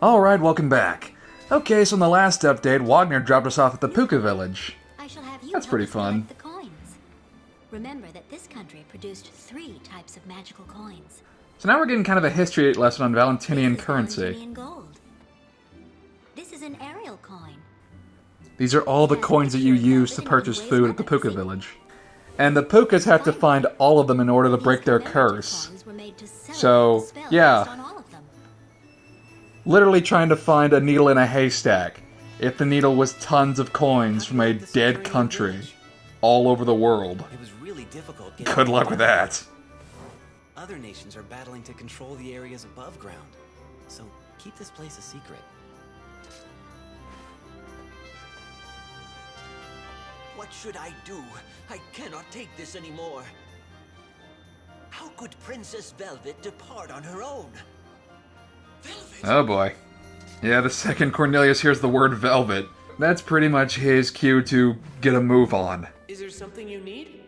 Alright, welcome back. Okay, so in the last update, Wagner dropped us off at the Puka village. That's pretty fun. The coins. Remember that this country produced 3 types of magical coins. So now we're getting kind of a history lesson on Valentinian currency. Valentinian gold. This is an aerial coin. These are all the coins that you use to purchase food at the Puka village. And the Pukas have to find all of them in order to break their curse. So, yeah. Literally trying to find a needle in a haystack. If the needle was tons of coins from a dead country all over the world. It was really difficult. Good luck with that. Other nations are battling to control the areas above ground. So keep this place a secret. What should I do? I cannot take this anymore. How could Princess Velvet depart on her own? Velvet? Oh boy. Yeah, the second Cornelius hears the word velvet, that's pretty much his cue to get a move on. Is there something you need?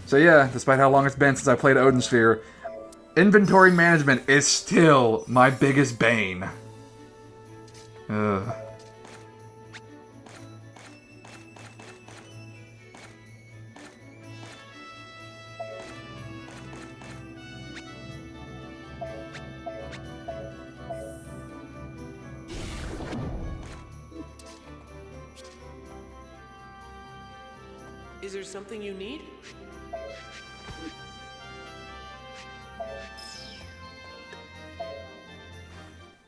So yeah, despite how long it's been since I played Odin Sphere, inventory management is still my biggest bane. Ugh. Is there something you need?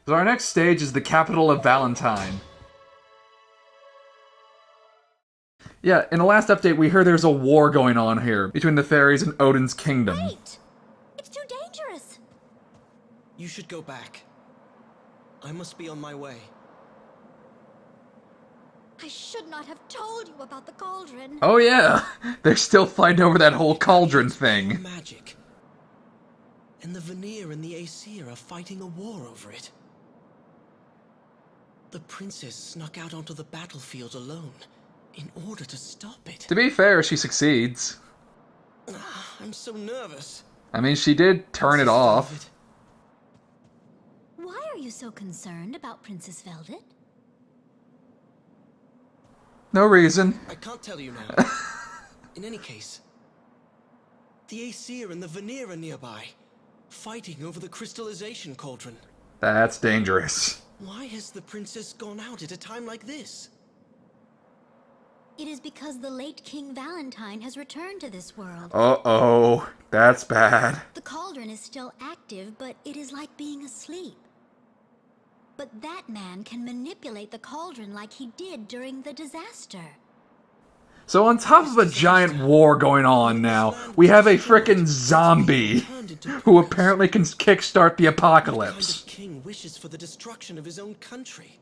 So our next stage is the capital of Valentine. Yeah, in the last update we heard there's a war going on here between the fairies and Odin's kingdom. Wait! It's too dangerous! You should go back. I must be on my way. I should not have told you about the cauldron. Oh yeah, they're still fighting over that whole cauldron thing. Magic. And the Vanir and the Aesir are fighting a war over it. The princess snuck out onto the battlefield alone in order to stop it. To be fair, she succeeds. I'm so nervous. I mean, she did turn it off. Why are you so concerned about Princess Velvet? No reason. I can't tell you now. In any case, the Aesir and the Vanir are nearby, fighting over the crystallization cauldron. That's dangerous. Why has the princess gone out at a time like this? It is because the late King Valentine has returned to this world. Uh-oh, that's bad. The cauldron is still active, but it is like being asleep. But that man can manipulate the cauldron like he did during the disaster. So on top of a giant war going on now, we have a frickin' zombie who apparently can kickstart the apocalypse. What kind of king wishes for the destruction of his own country?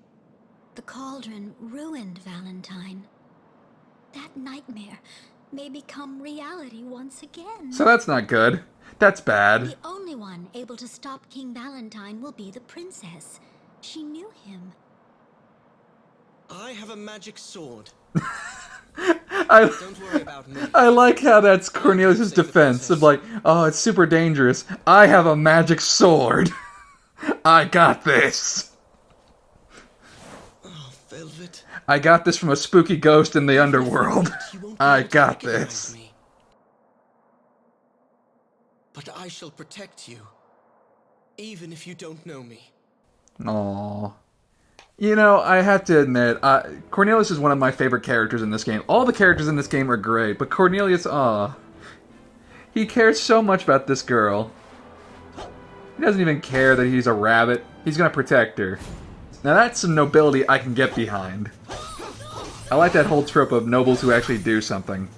The cauldron ruined Valentine. That nightmare may become reality once again. So that's not good. That's bad. The only one able to stop King Valentine will be the princess. She knew him. I have a magic sword. Don't worry about me. I like how that's Cornelius' defense of like, oh, it's super dangerous. I have a magic sword. I got this. Oh, Velvet. I got this from a spooky ghost in the underworld. I got this. Me. But I shall protect you, even if you don't know me. Aww. You know, I have to admit, Cornelius is one of my favorite characters in this game. All the characters in this game are great, but Cornelius, he cares so much about this girl. He doesn't even care that he's a rabbit. He's gonna protect her. Now that's some nobility I can get behind. I like that whole trope of nobles who actually do something.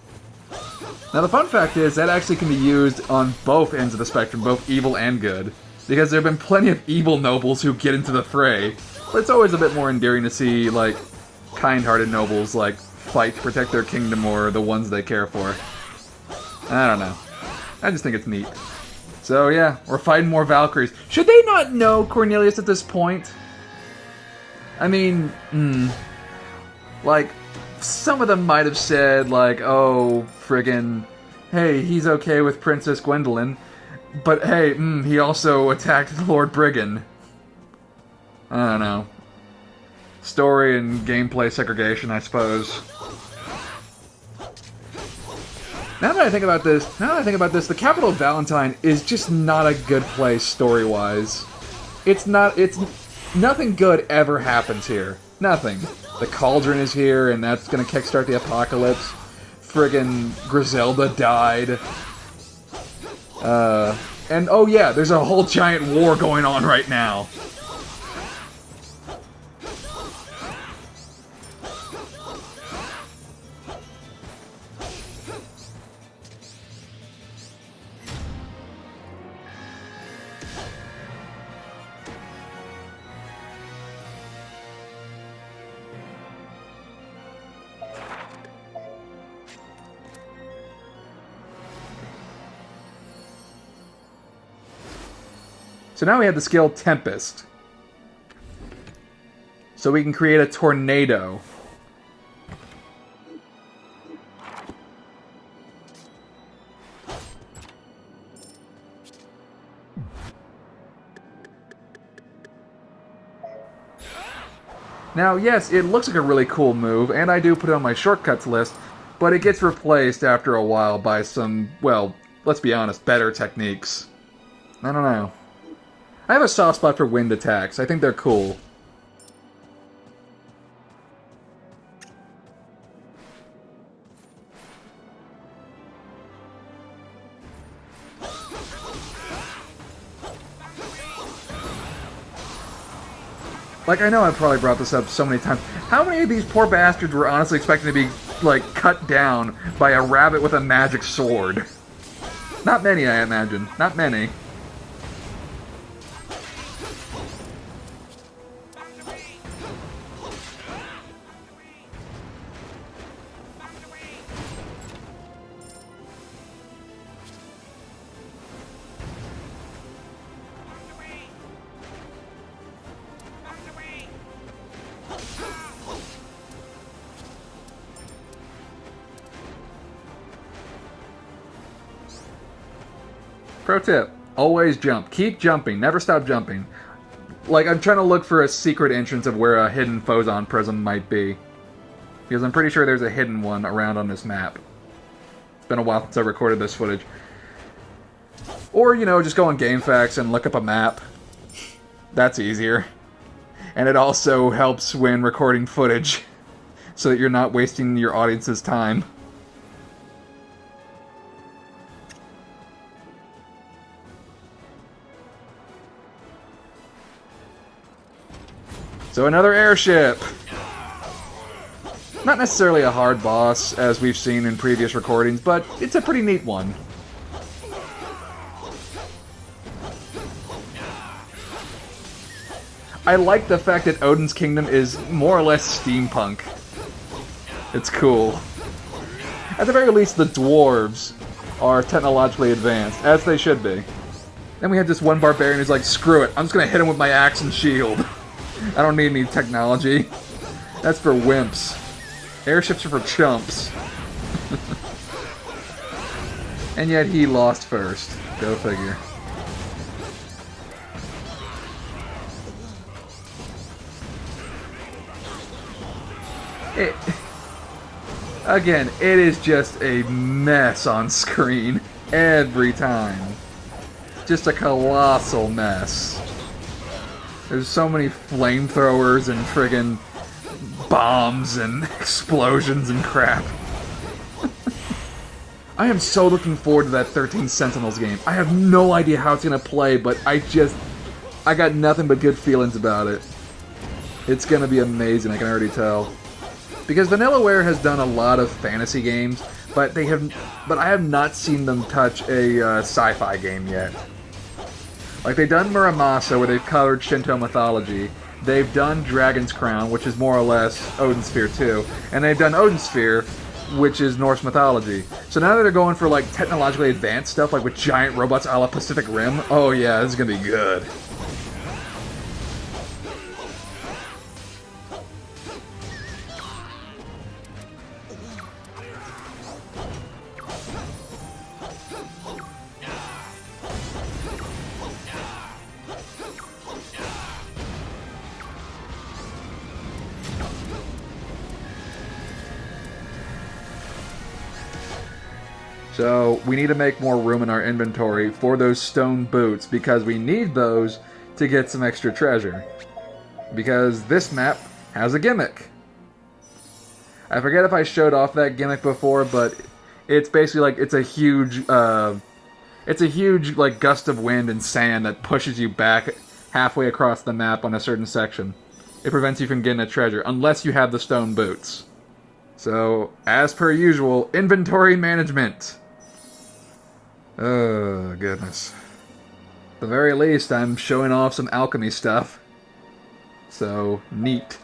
Now the fun fact is, that actually can be used on both ends of the spectrum, both evil and good. Because there have been plenty of evil nobles who get into the fray. But it's always a bit more endearing to see, like, kind-hearted nobles, like, fight to protect their kingdom or the ones they care for. I don't know. I just think it's neat. So yeah, we're fighting more Valkyries. Should they not know Cornelius at this point? I mean, like, some of them might have said, like, oh, friggin', hey, he's okay with Princess Gwendolyn, but hey, he also attacked Lord Brigand. I don't know. Story and gameplay segregation, I suppose. Now that I think about this, the capital of Valentine is just not a good place story-wise. It's nothing good ever happens here. Nothing. The Cauldron is here, and that's gonna kickstart the apocalypse. Friggin' Griselda died. And oh yeah, there's a whole giant war going on right now. So now we have the skill Tempest. So we can create a tornado. Now, yes, it looks like a really cool move, and I do put it on my shortcuts list, but it gets replaced after a while by some, well, let's be honest, better techniques. I don't know. I have a soft spot for wind attacks. I think they're cool. Like, I know I've probably brought this up so many times. How many of these poor bastards were honestly expecting to be, like, cut down by a rabbit with a magic sword? Not many, I imagine. Not many. Pro tip, always jump. Keep jumping. Never stop jumping. Like, I'm trying to look for a secret entrance of where a hidden Phozon prism might be. Because I'm pretty sure there's a hidden one around on this map. It's been a while since I recorded this footage. Or, you know, just go on GameFAQs and look up a map. That's easier. And it also helps when recording footage, so that you're not wasting your audience's time. So another airship! Not necessarily a hard boss, as we've seen in previous recordings, but it's a pretty neat one. I like the fact that Odin's Kingdom is more or less steampunk. It's cool. At the very least, the dwarves are technologically advanced, as they should be. Then we have this one barbarian who's like, screw it, I'm just gonna hit him with my axe and shield. I don't need any technology. That's for wimps. Airships are for chumps. And yet he lost first. Go figure. Again, it is just a mess on screen every time. Just a colossal mess. There's so many flamethrowers and friggin' bombs and explosions and crap. I am so looking forward to that 13 Sentinels game. I have no idea how it's gonna play, but I got nothing but good feelings about it. It's gonna be amazing, I can already tell. Because Vanillaware has done a lot of fantasy games, but I have not seen them touch a sci-fi game yet. Like, they've done Muramasa, where they've covered Shinto mythology. They've done Dragon's Crown, which is more or less Odin Sphere 2. And they've done Odin Sphere, which is Norse mythology. So now that they're going for, like, technologically advanced stuff, like with giant robots a la Pacific Rim, oh yeah, this is gonna be good. So, we need to make more room in our inventory for those stone boots, because we need those to get some extra treasure. Because this map has a gimmick. I forget if I showed off that gimmick before, but it's basically like, it's a huge like gust of wind and sand that pushes you back halfway across the map on a certain section. It prevents you from getting a treasure, unless you have the stone boots. So, as per usual, inventory management. Oh, goodness. At the very least, I'm showing off some alchemy stuff. So, neat.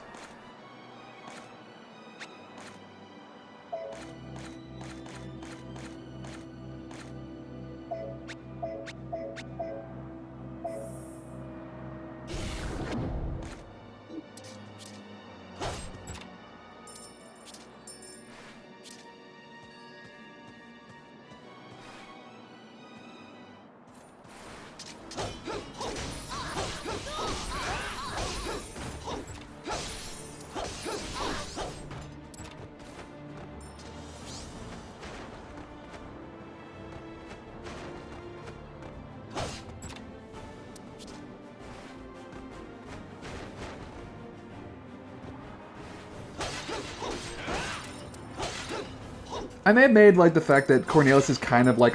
I may have made, like, the fact that Cornelius is kind of like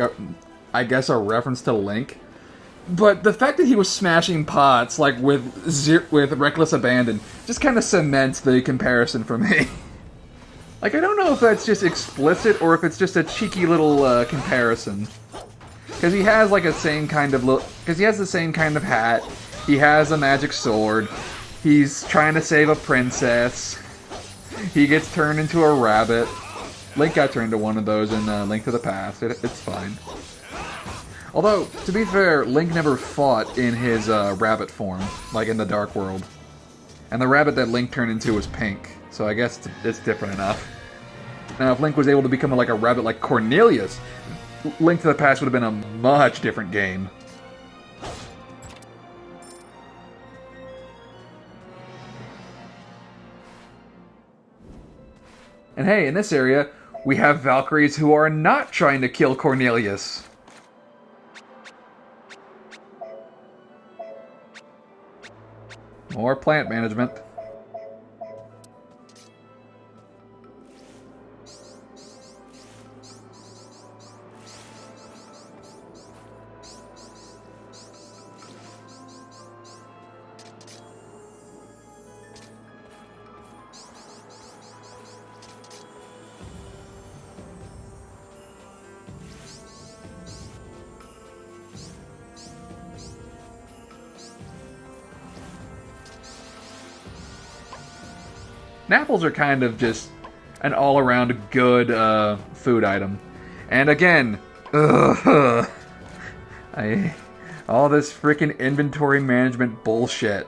I guess a reference to Link. But the fact that he was smashing pots, like, with reckless abandon, just kind of cements the comparison for me. Like, I don't know if that's just explicit or if it's just a cheeky little comparison. Because he has, like, a same kind of because he has the same kind of hat. He has a magic sword. He's trying to save a princess. He gets turned into a rabbit. Link got turned into one of those in Link to the Past. It's fine. Although, to be fair, Link never fought in his rabbit form, like in the Dark World. And the rabbit that Link turned into was pink, so I guess it's different enough. Now, if Link was able to become like a rabbit like Cornelius, Link to the Past would have been a much different game. And hey, in this area, we have Valkyries who are not trying to kill Cornelius. More plant management. Apples are kind of just an all-around good food item. And again, all this freaking inventory management bullshit.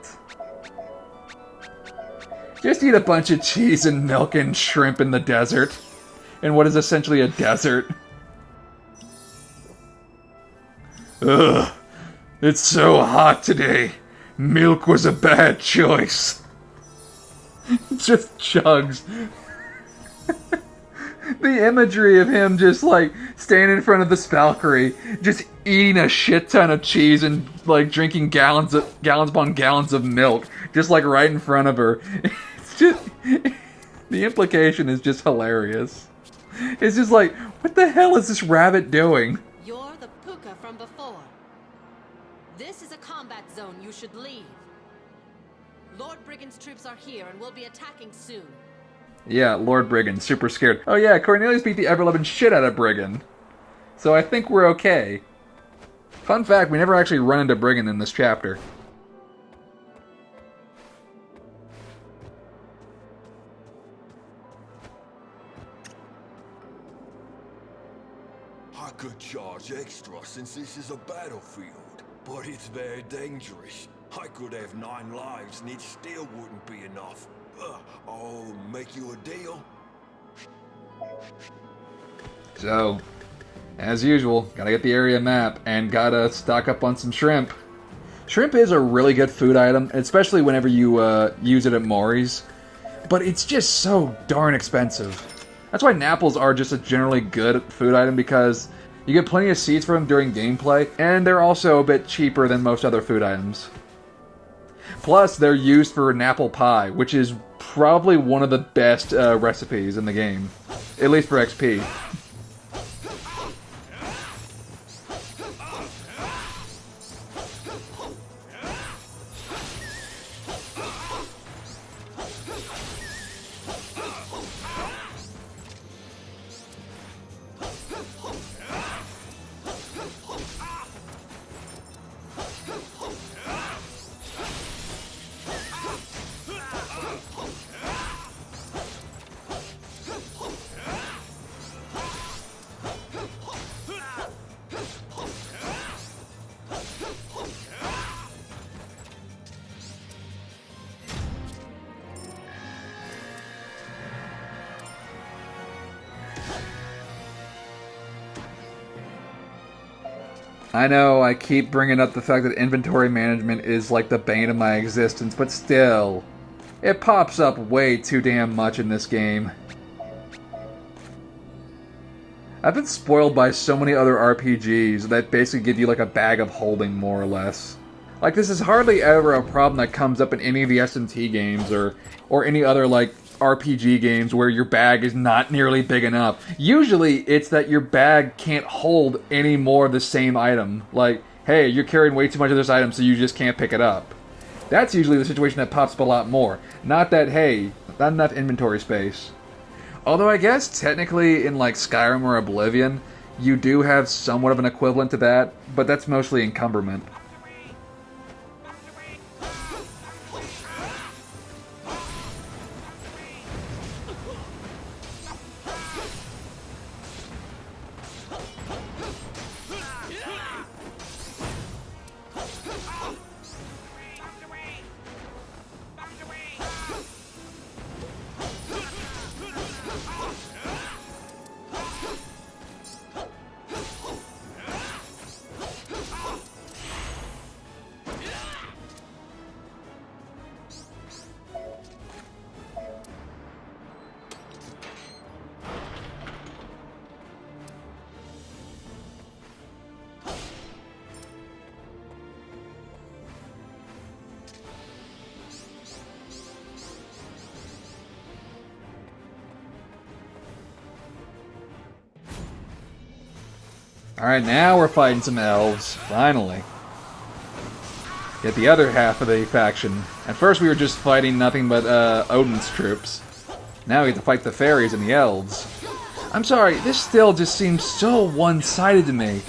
Just eat a bunch of cheese and milk and shrimp in the desert. In what is essentially a desert. Ugh, it's so hot today. Milk was a bad choice. Just chugs. The imagery of him just, like, standing in front of this Valkyrie, just eating a shit ton of cheese and, like, drinking gallons upon gallons of milk, just, like, right in front of her. It's just... The implication is just hilarious. It's just like, what the hell is this rabbit doing? You're the Puka from before. This is a combat zone. You should leave. Lord Brigand's troops are here and will be attacking soon. Yeah, Lord Brigand, super scared. Oh yeah, Cornelius beat the ever-loving shit out of Brigand. So I think we're okay. Fun fact, we never actually run into Brigand in this chapter. I could charge extra since this is a battlefield, but it's very dangerous. I could have 9 lives and it still wouldn't be enough. I'll make you a deal. So, as usual, gotta get the area map and gotta stock up on some shrimp. Shrimp is a really good food item, especially whenever you use it at Maury's, but it's just so darn expensive. That's why Napples are just a generally good food item, because you get plenty of seeds for them during gameplay, and they're also a bit cheaper than most other food items. Plus, they're used for Napple pie, which is probably one of the best recipes in the game, at least for XP. I know I keep bringing up the fact that inventory management is like the bane of my existence, but still, it pops up way too damn much in this game. I've been spoiled by so many other RPGs that basically give you like a bag of holding, more or less. Like, this is hardly ever a problem that comes up in any of the S&T games or any other like RPG games where your bag is not nearly big enough. Usually, it's that your bag can't hold any more of the same item. Like, hey, you're carrying way too much of this item, so you just can't pick it up. That's usually the situation that pops up a lot more. Not that, hey, not enough inventory space. Although I guess, technically, in like Skyrim or Oblivion, you do have somewhat of an equivalent to that, but that's mostly encumberment. Alright, now we're fighting some elves, finally. Get the other half of the faction. At first we were just fighting nothing but Odin's troops. Now we have to fight the fairies and the elves. I'm sorry, this still just seems so one-sided to me.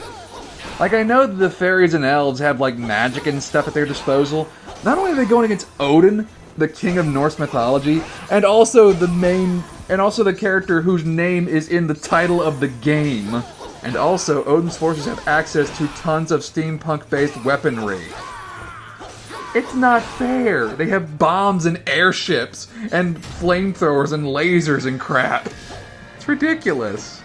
Like, I know that the fairies and elves have like magic and stuff at their disposal. Not only are they going against Odin, the king of Norse mythology, and also the character whose name is in the title of the game. And also, Odin's forces have access to tons of steampunk-based weaponry. It's not fair. They have bombs and airships, and flamethrowers and lasers and crap. It's ridiculous.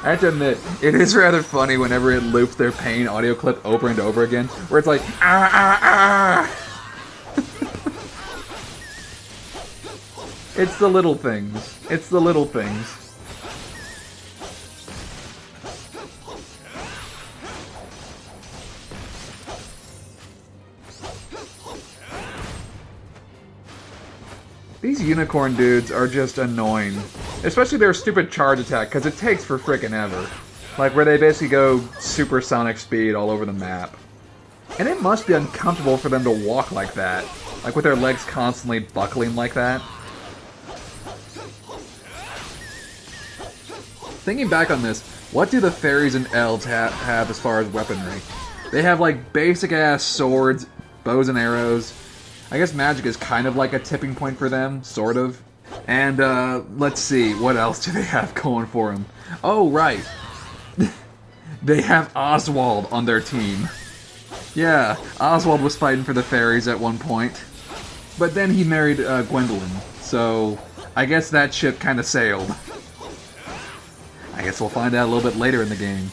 I have to admit, it is rather funny whenever it loops their pain audio clip over and over again, where it's like, ah, ah, ah! It's the little things. It's the little things. These unicorn dudes are just annoying. Especially their stupid charge attack, because it takes for frickin' ever. Like, where they basically go supersonic speed all over the map. And it must be uncomfortable for them to walk like that. Like, with their legs constantly buckling like that. Thinking back on this, what do the fairies and elves have as far as weaponry? They have, like, basic-ass swords, bows and arrows. I guess magic is kind of like a tipping point for them, sort of. And, let's see, what else do they have going for them? Oh, right. They have Oswald on their team. Yeah, Oswald was fighting for the fairies at one point. But then he married, Gwendolyn, so I guess that ship kind of sailed. I guess we'll find out a little bit later in the game.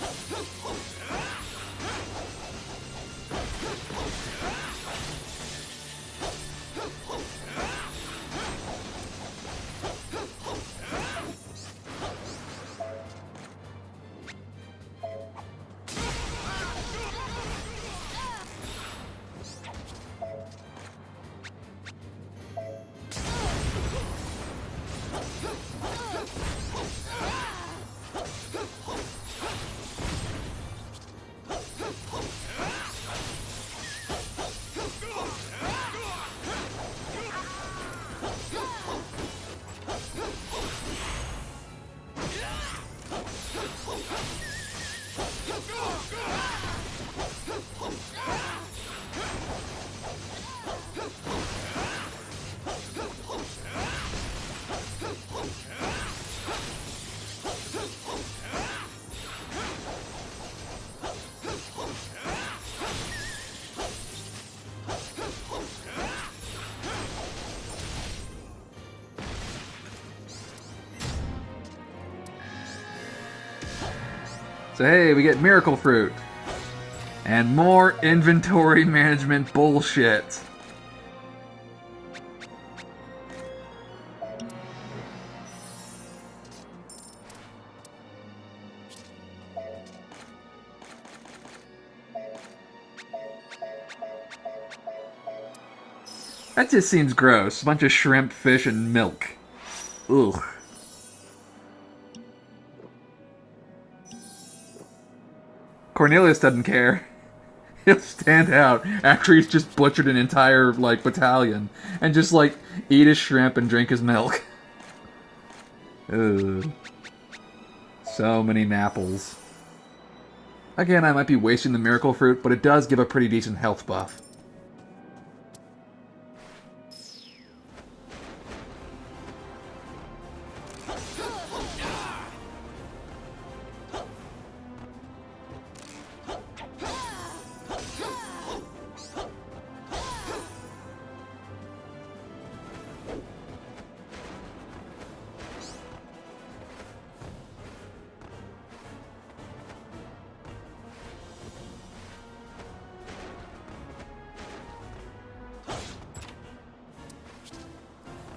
So hey, we get Miracle Fruit. And more inventory management bullshit. That just seems gross. A bunch of shrimp, fish, and milk. Ugh. Cornelius doesn't care. He'll stand out after he's just butchered an entire, like, battalion and just, like, eat his shrimp and drink his milk. Ugh. So many Napples. Again, I might be wasting the Miracle Fruit, but it does give a pretty decent health buff.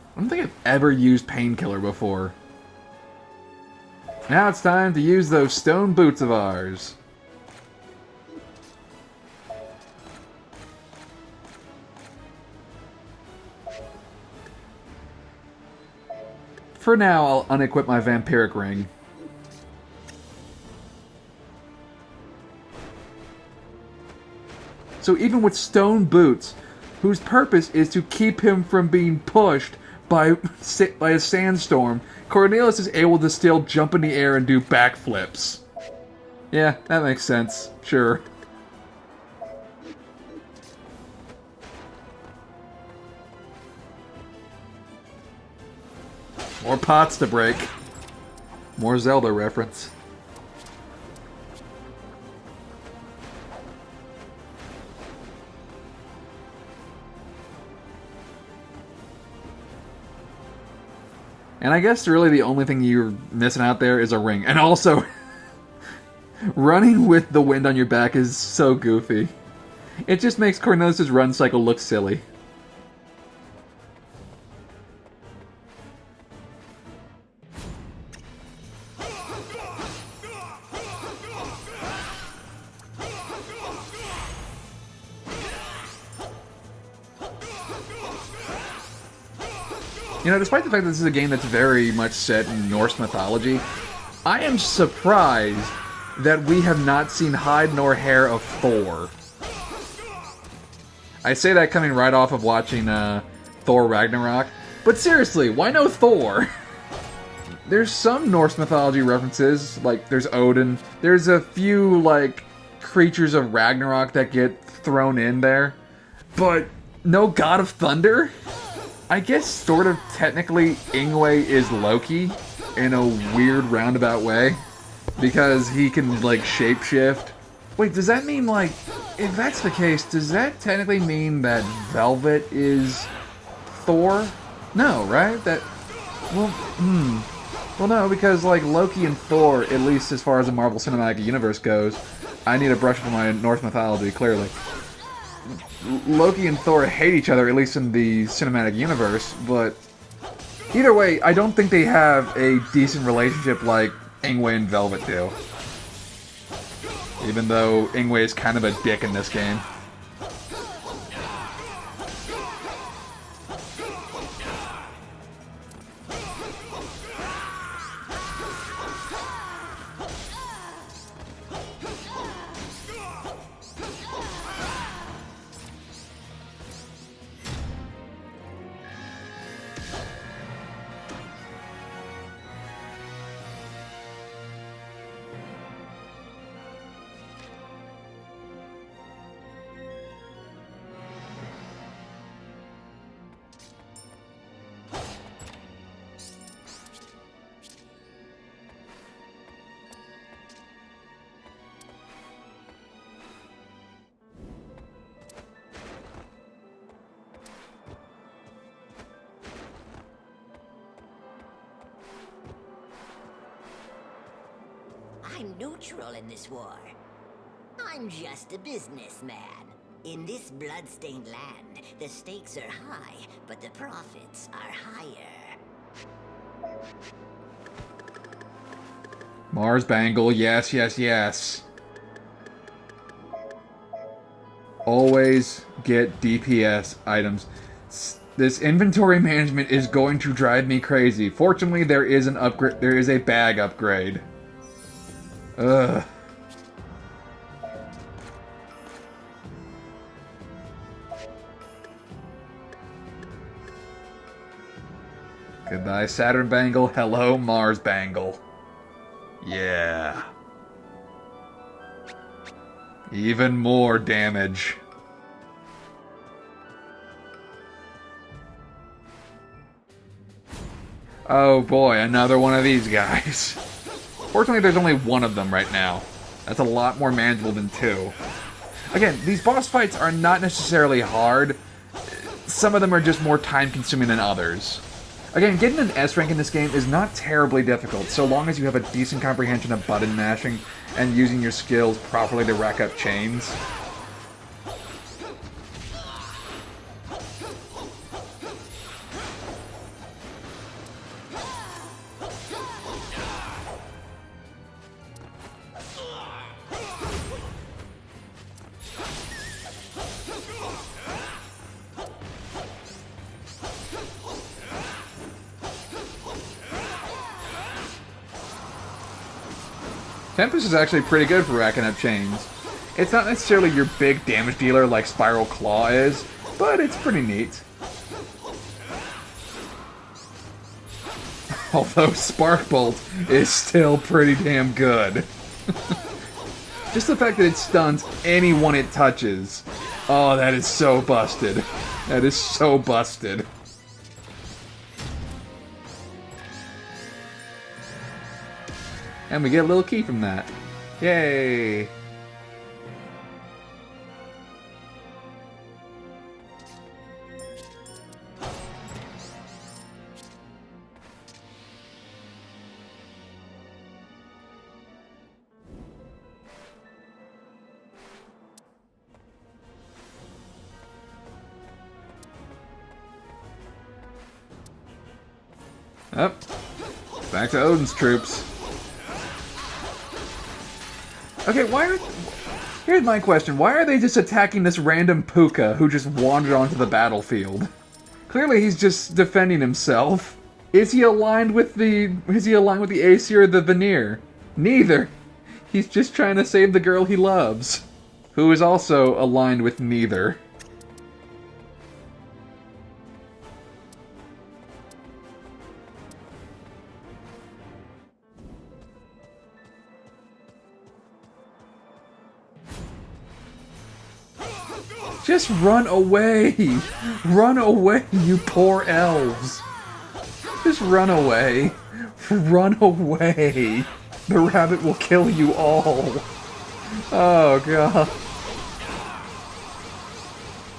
I don't think I've ever used Painkiller before. Now it's time to use those stone boots of ours. For now, I'll unequip my vampiric ring. So even with stone boots, whose purpose is to keep him from being pushed by a sandstorm, Cornelius is able to still jump in the air and do backflips. Yeah, that makes sense. Sure. More pots to break. More Zelda reference. And I guess really the only thing you're missing out there is a ring. And also, running with the wind on your back is so goofy. It just makes Cornelius' run cycle look silly. You know, despite the fact that this is a game that's very much set in Norse mythology, I am surprised that we have not seen hide nor hair of Thor. I say that coming right off of watching Thor Ragnarok, but seriously, why no Thor? There's some Norse mythology references, like there's Odin. There's a few, like, creatures of Ragnarok that get thrown in there, but no God of Thunder? I guess sort of technically Ingwe is Loki in a weird roundabout way because he can like shapeshift. Wait, does that mean like if that's the case, does that technically mean that Velvet is Thor? No, right? Well, no, because like Loki and Thor, at least as far as the Marvel Cinematic Universe goes, I need to brush up on my Norse mythology clearly. Loki and Thor hate each other, at least in the cinematic universe, but either way, I don't think they have a decent relationship like Ingwe and Velvet do. Even though Ingwe is kind of a dick in this game. I'm neutral in this war. I'm just a businessman. In this blood-stained land, the stakes are high, but the profits are higher. Mars Bangle, yes, yes, yes. Always get DPS items. This inventory management is going to drive me crazy. Fortunately, there is an upgrade. There is a bag upgrade. Ugh. Goodbye, Saturn Bangle. Hello, Mars Bangle. Yeah. Even more damage. Oh boy, another one of these guys. Fortunately, there's only one of them right now. That's a lot more manageable than two. Again, these boss fights are not necessarily hard. Some of them are just more time-consuming than others. Again, getting an S rank in this game is not terribly difficult, so long as you have a decent comprehension of button mashing and using your skills properly to rack up chains. Tempest is actually pretty good for racking up chains. It's not necessarily your big damage dealer like Spiral Claw is, but it's pretty neat. Although Spark Bolt is still pretty damn good. Just the fact that it stuns anyone it touches. Oh, that is so busted. That is so busted. And we get a little key from that. Yay! Up. Back to Odin's troops. Okay, here's my question. Why are they just attacking this random Puka who just wandered onto the battlefield? Clearly he's just defending himself. Is he aligned with the Aesir or the Veneer? Neither. He's just trying to save the girl he loves, who is also aligned with neither. Just run away! Run away, you poor elves! Just run away. Run away. The rabbit will kill you all. Oh, God.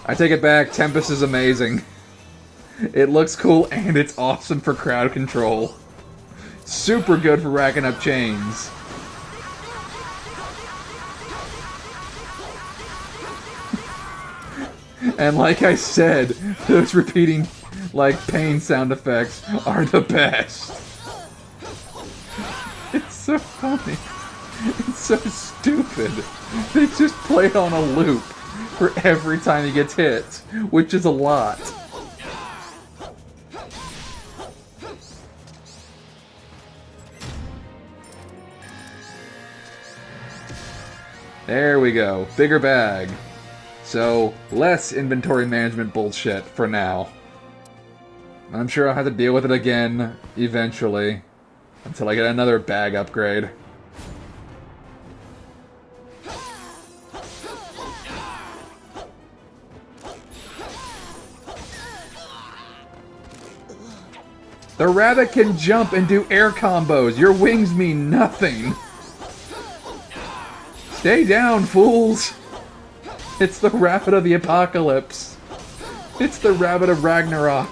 I take it back. Tempest is amazing. It looks cool and it's awesome for crowd control. Super good for racking up chains. And like I said, those repeating, like, pain sound effects are the best. It's so funny. It's so stupid. They just play it on a loop for every time he gets hit, which is a lot. There we go. Bigger bag. So, less inventory management bullshit for now. I'm sure I'll have to deal with it again, eventually. Until I get another bag upgrade. The rabbit can jump and do air combos. Your wings mean nothing. Stay down, fools! It's the rabbit of the apocalypse. It's the rabbit of Ragnarok.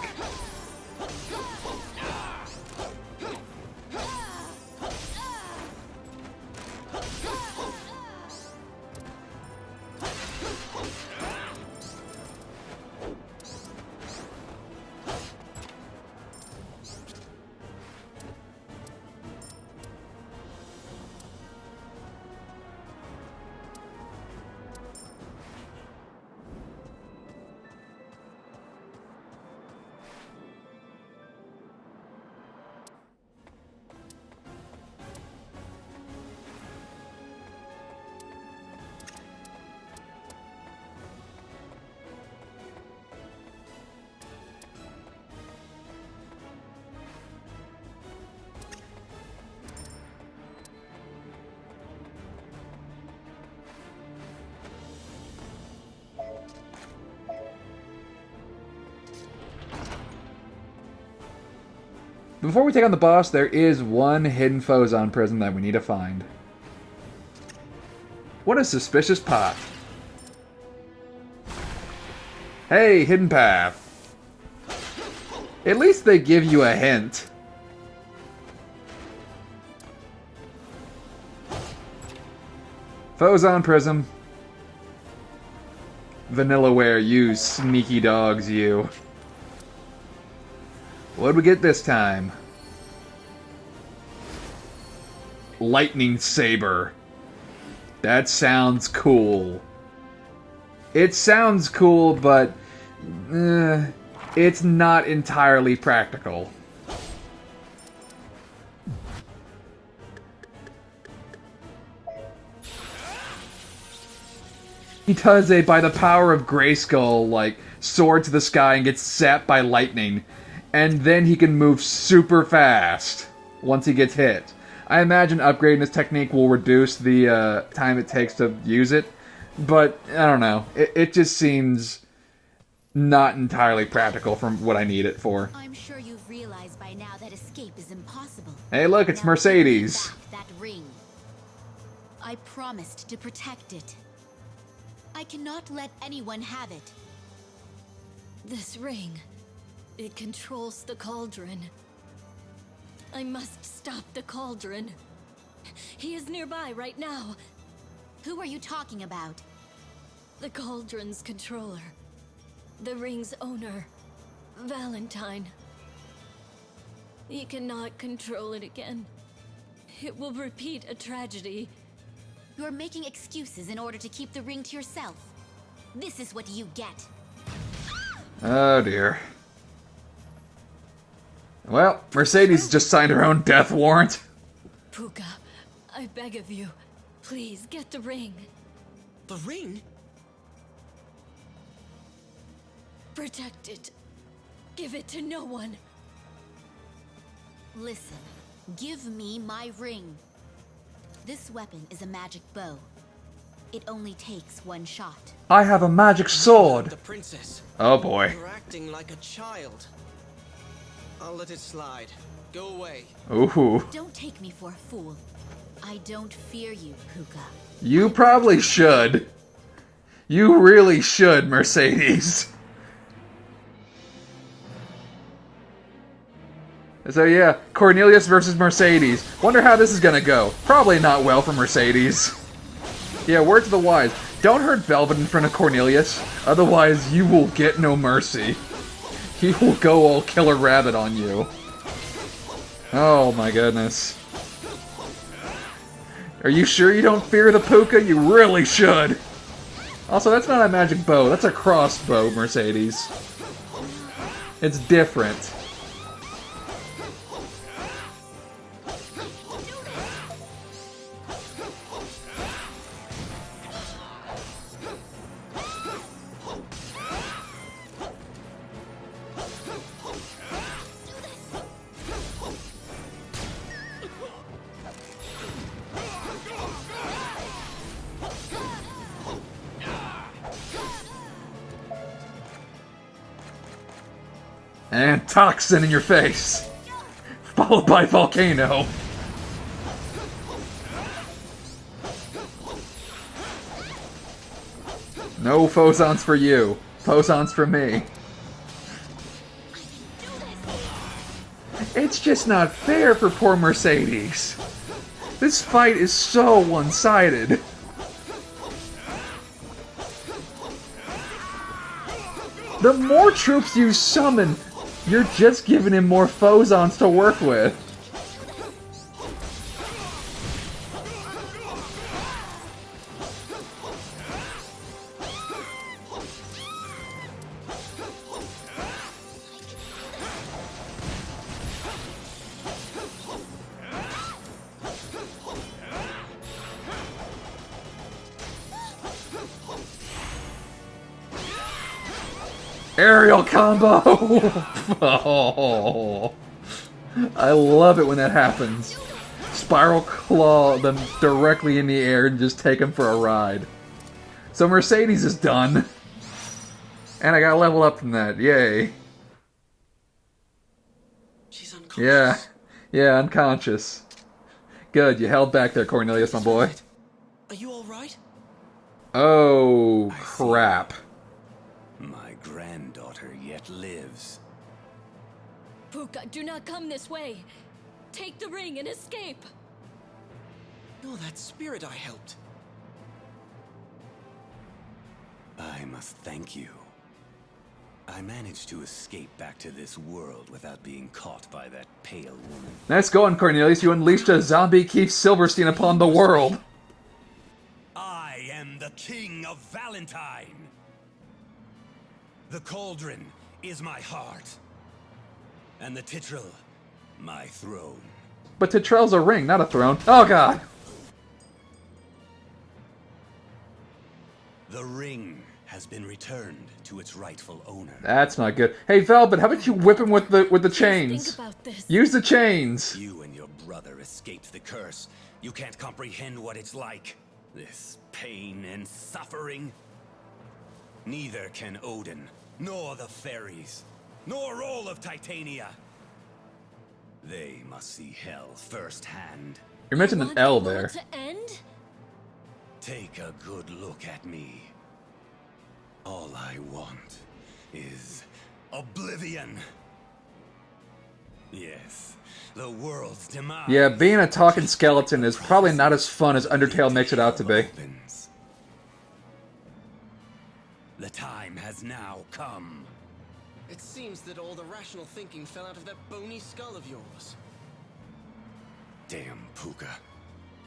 Before we take on the boss, there is one hidden Phozon prison that we need to find. What a suspicious pot. Hey, hidden path. At least they give you a hint. Phozon Prism. Vanillaware, you sneaky dogs, you. What'd we get this time? Lightning Saber. That sounds cool. It sounds cool, but it's not entirely practical. He does a, by the power of Grayskull, like, soar to the sky and gets zapped by lightning. And then he can move super fast once he gets hit. I imagine upgrading this technique will reduce the time it takes to use it. But, I don't know. It just seems not entirely practical from what I need it for. I'm sure you've realized by now that escape is impossible. Hey, look, it's Now Mercedes. give me back that ring. I promised to protect it. I cannot let anyone have it. This ring, it controls the cauldron. I must stop the cauldron. He is nearby right now. Who are you talking about? The cauldron's controller. The ring's owner, Valentine. You cannot control it again. It will repeat a tragedy. You're making excuses in order to keep the ring to yourself. This is what you get. Oh dear. Well, Mercedes just signed her own death warrant. Puka, I beg of you, please get the ring. The ring? Protect it. Give it to no one. Listen, give me my ring. This weapon is a magic bow. It only takes one shot. I have a magic sword. The princess. Oh boy. You're acting like a child. I'll let it slide. Go away. Ooh. Don't take me for a fool. I don't fear you, Puka. You probably should. You really should, Mercedes. So yeah, Cornelius versus Mercedes. Wonder how this is gonna go. Probably not well for Mercedes. Yeah, word to the wise. Don't hurt Velvet in front of Cornelius, otherwise you will get no mercy. He will go all killer rabbit on you. Oh my goodness. Are you sure you don't fear the Puka? You really should. Also, that's not a magic bow, that's a crossbow, Mercedes. It's different. And toxin in your face. Followed by volcano. No phosons for you. Phosons for me. It's just not fair for poor Mercedes. This fight is so one-sided. The more troops you summon, you're just giving him more phosons to work with. Aerial combo! Oh, I love it when that happens. Spiral claw them directly in the air and just take them for a ride. So Mercedes is done. And I got leveled up from that. Yay. She's unconscious. Yeah, unconscious. Good, you held back there, Cornelius, my boy. Are you alright? Oh, crap. My granddaughter yet lives. Puka, do not come this way. Take the ring and escape. No, that spirit I helped. I must thank you. I managed to escape back to this world without being caught by that pale woman. Nice going, Cornelius. You unleashed a zombie Keith Silverstein upon the world. I am the King of Valentine. The cauldron is my heart, and the titral, my throne. But Titrell's a ring, not a throne. Oh, God. The ring has been returned to its rightful owner. That's not good. Hey, Velvet, how about you whip him with the chains? Think about this. Use the chains. You and your brother escaped the curse. You can't comprehend what it's like. This pain and suffering. Neither can Odin, nor the fairies, nor all of Titania. They must see hell firsthand. You mentioned an Want L the war there. to end? Take a good look at me. All I want is oblivion. Yes, the world's demise. Yeah, being a talking skeleton is probably not as fun as Undertale makes it out to be. The time has now come. It seems that all the rational thinking fell out of that bony skull of yours. Damn, Puka.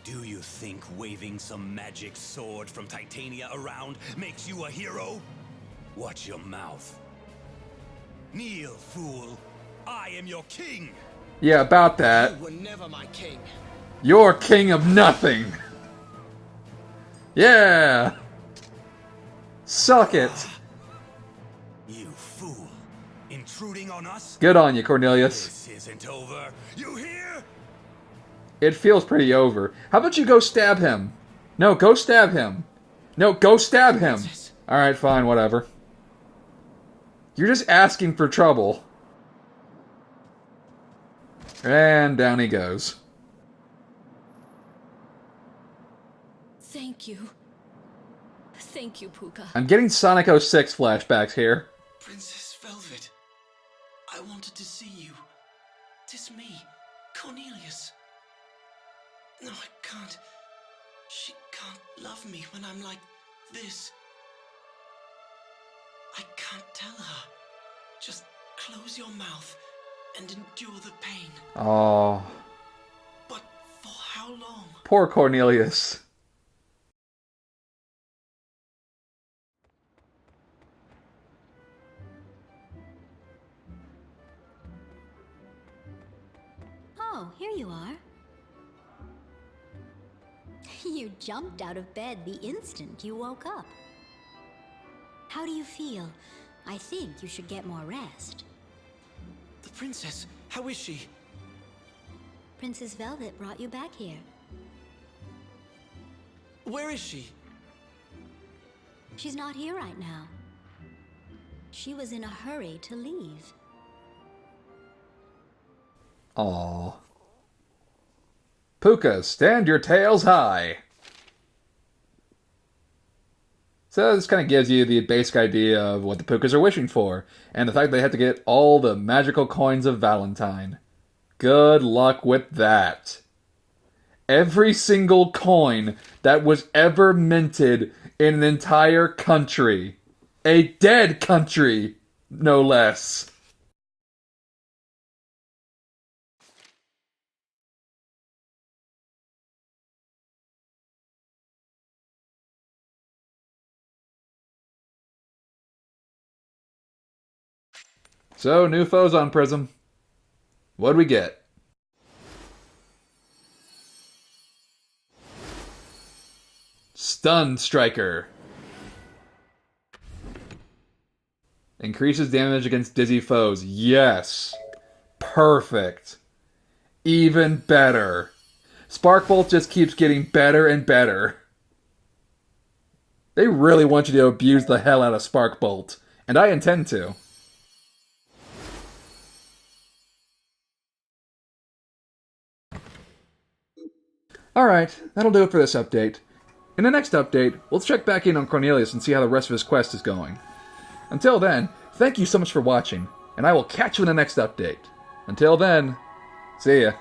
Do you think waving some magic sword from Titania around makes you a hero? Watch your mouth. Kneel, fool. I am your king. Yeah, about that. You were never my king. You're king of nothing. Yeah. Suck it. You fool. Intruding on us? Good on you, Cornelius. This isn't over. You hear? It feels pretty over. How about you go stab him? No, go stab him. No, go stab him. Alright, fine, whatever. You're just asking for trouble. And down he goes. Thank you. Thank you, Puka. I'm getting Sonic 06 flashbacks here. Princess Velvet, I wanted to see you. 'Tis me, Cornelius. No, I can't. She can't love me when I'm like this. I can't tell her. Just close your mouth and endure the pain. Oh, But for how long? poor Cornelius. Oh, here you are. You jumped out of bed the instant you woke up. How do you feel? I think you should get more rest. The princess, how is she? Princess Velvet brought you back here. Where is she? She's not here right now. She was in a hurry to leave. Aww. Puka, stand your tails high. So this kind of gives you the basic idea of what the Pukas are wishing for, and the fact they have to get all the magical coins of Valentine. Good luck with that. Every single coin that was ever minted in an entire country. A dead country, no less. So, new foes on Prism. What'd we get? Stun Striker. Increases damage against dizzy foes. Yes. Perfect. Even better. Spark Bolt just keeps getting better and better. They really want you to abuse the hell out of Spark Bolt, and I intend to. Alright, that'll do it for this update. In the next update, we'll check back in on Cornelius and see how the rest of his quest is going. Until then, thank you so much for watching, and I will catch you in the next update. Until then, see ya.